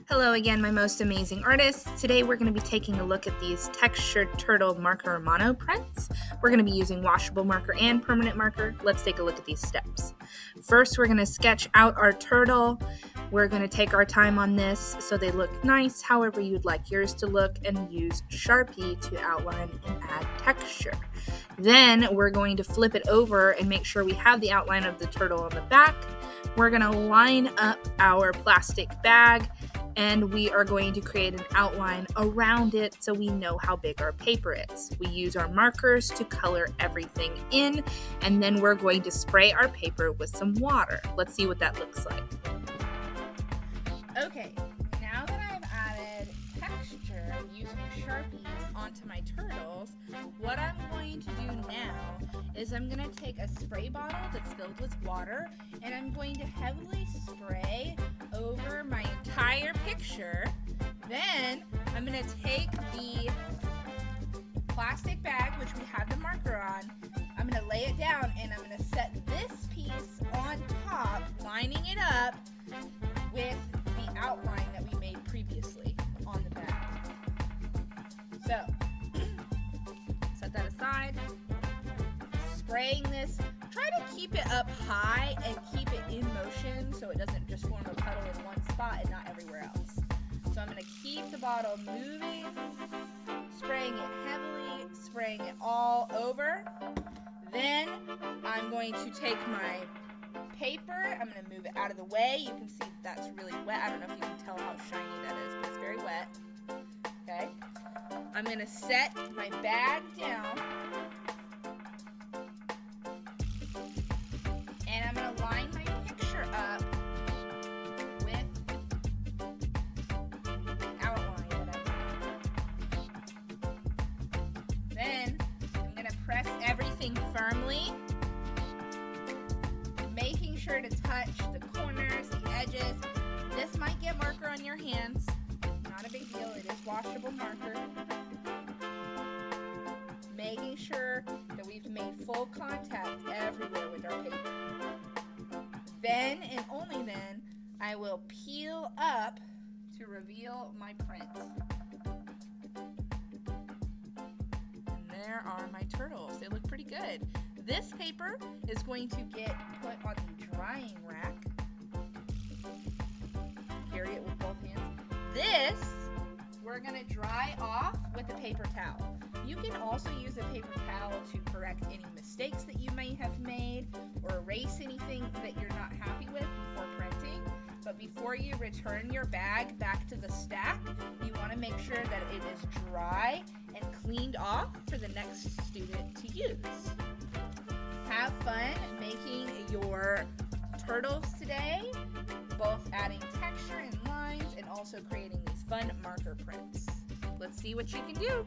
Hello again, my most amazing artists. Today we're going to be taking a look at these textured turtle marker monoprints. We're going to be using washable marker and permanent marker. Let's take a look at these steps. First, we're going to sketch out our turtle. We're going to take our time on this so they look nice, however you'd like yours to look, and use Sharpie to outline and add texture. Then we're going to flip it over and make sure we have the outline of the turtle on the back. We're going to line up our plastic bag, and we are going to create an outline around it so we know how big our paper is. We use our markers to color everything in, and then we're going to spray our paper with some water. Let's see what that looks like. Okay, now that I've added texture using Sharpies onto my turtles, what I'm going to do now is I'm going to take a spray bottle that's filled with water, and I'm going to heavily spray over my entire picture. Then I'm going to take the plastic bag, which we have the marker on, I'm going to lay it down, and I'm going to set this piece on top, lining it up with the outline that we made previously on the bag. So, set that aside. Spraying this, try to keep it up high and keep it in motion so it doesn't just form a puddle in one spot and not everywhere else. So I'm going to keep the bottle moving, spraying it heavily, spraying it all over. Then I'm going to take my paper, I'm going to move it out of the way. You can see that's really wet. I don't know if you can tell how shiny that is, but it's very wet. Okay. I'm going to set my bag down, and I'm going to line my picture up with the outline that I made. Then I'm going to press everything firmly, making sure to touch the corners, the edges. This might get marker on your hands. Not a big deal. It is washable marker. Making sure that we've made full contact everywhere with our paper. Then, and only then, I will peel up to reveal my print. And there are my turtles. They look pretty good. This paper is going to get put on the drying rack. Carry it with both hands. This, we're going to dry off with a paper towel. You can also use a paper towel to correct any mistakes that you may have made or erase anything that you're not happy with before printing. But before you return your bag back to the stack, you want to make sure that it is dry and cleaned off for the next student to use. Have fun making your turtles today, both adding texture and lines and also creating these fun marker prints. Let's see what you can do.